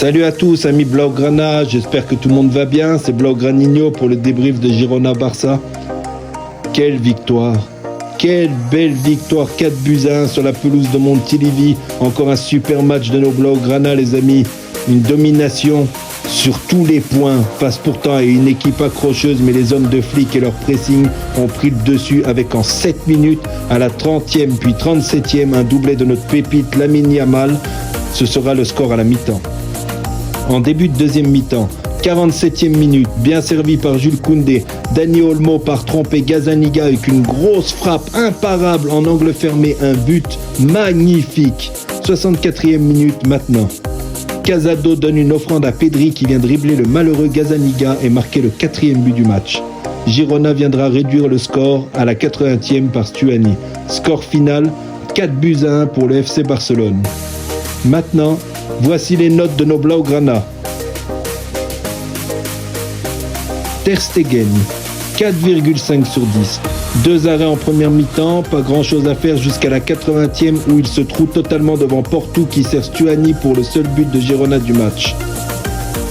Salut à tous, amis Blaugrana, j'espère que tout le monde va bien. C'est Blaugraninho pour le débrief de Girona-Barça. Quelle victoire! Quelle belle victoire, 4-1 sur la pelouse de Montilivi. Encore un super match de nos Blaugrana, les amis. Une domination sur tous les points, face pourtant à une équipe accrocheuse, mais les hommes de flic et leur pressing ont pris le dessus avec en 7 minutes, à la 30e puis 37e, un doublé de notre pépite Lamine Yamal. Ce sera le score à la mi-temps. En début de deuxième mi-temps, 47e minute, bien servi par Jules Koundé, Dani Olmo part tromper Gazzaniga avec une grosse frappe imparable en angle fermé, un but magnifique. 64e minute maintenant. Casado donne une offrande à Pedri qui vient dribbler le malheureux Gazzaniga et marquer le 4e but du match. Girona viendra réduire le score à la 80e par Stuani. Score final, 4-1 pour le FC Barcelone. Maintenant, voici les notes de nos Blaugrana. Ter Stegen, 4,5 sur 10. 2 arrêts en première mi-temps, pas grand chose à faire jusqu'à la 80e où il se trouve totalement devant Porto qui sert Stuani pour le seul but de Girona du match.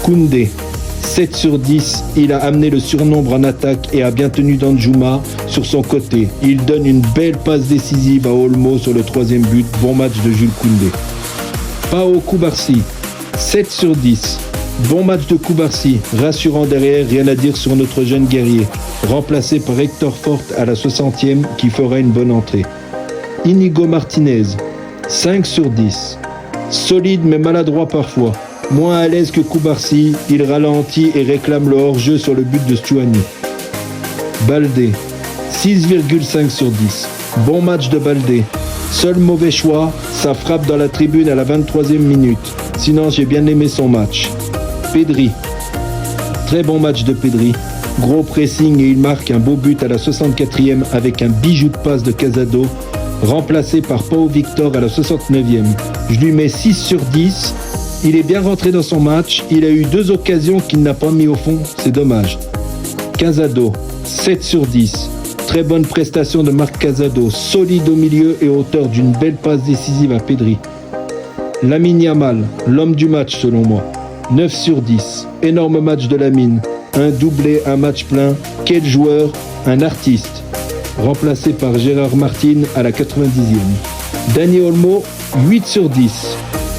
Koundé, 7 sur 10, il a amené le surnombre en attaque et a bien tenu Danjuma sur son côté. Il donne une belle passe décisive à Olmo sur le 3e but, bon match de Jules Koundé. Pau Cubarsí, 7 sur 10. Bon match de Cubarsí, rassurant derrière, rien à dire sur notre jeune guerrier. Remplacé par Hector Fort à la 60e qui fera une bonne entrée. Inigo Martinez, 5 sur 10. Solide mais maladroit parfois. Moins à l'aise que Cubarsí, il ralentit et réclame le hors-jeu sur le but de Stuani. Baldé, 6,5 sur 10. Bon match de Baldé. Seul mauvais choix, sa frappe dans la tribune à la 23e minute. Sinon, j'ai bien aimé son match. Pedri. Très bon match de Pedri. Gros pressing et il marque un beau but à la 64e avec un bijou de passe de Casado, remplacé par Pau Victor à la 69e. Je lui mets 6 sur 10. Il est bien rentré dans son match. Il a eu 2 occasions qu'il n'a pas mis au fond. C'est dommage. Casado, 7 sur 10. Très bonne prestation de Marc Casado, solide au milieu et auteur d'une belle passe décisive à Pedri. Lamine Yamal, l'homme du match selon moi, 9 sur 10. Énorme match de Lamine, un doublé, un match plein. Quel joueur, un artiste. Remplacé par Gérard Martin à la 90e. Dani Olmo, 8 sur 10.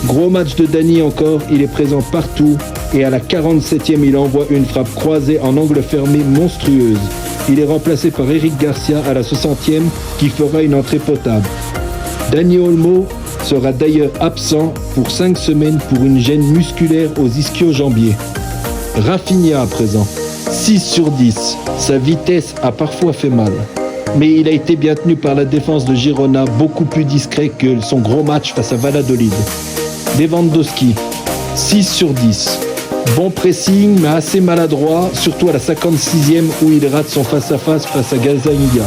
Gros match de Dani encore, il est présent partout et à la 47e il envoie une frappe croisée en angle fermé monstrueuse. Il est remplacé par Eric Garcia à la 60e qui fera une entrée potable. Dani Olmo sera d'ailleurs absent pour 5 semaines pour une gêne musculaire aux ischio-jambiers. Rafinha à présent, 6 sur 10. Sa vitesse a parfois fait mal. Mais il a été bien tenu par la défense de Girona, beaucoup plus discret que son gros match face à Valladolid. Lewandowski, 6 sur 10. Bon pressing, mais assez maladroit, surtout à la 56e où il rate son face-à-face face à Gazzaniga.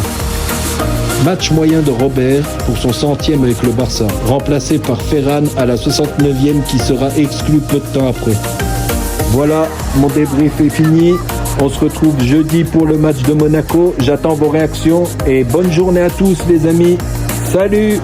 Match moyen de Robert pour son 100e avec le Barça, remplacé par Ferran à la 69e qui sera exclu peu de temps après. Voilà, mon débrief est fini. On se retrouve jeudi pour le match de Monaco. J'attends vos réactions et bonne journée à tous les amis. Salut!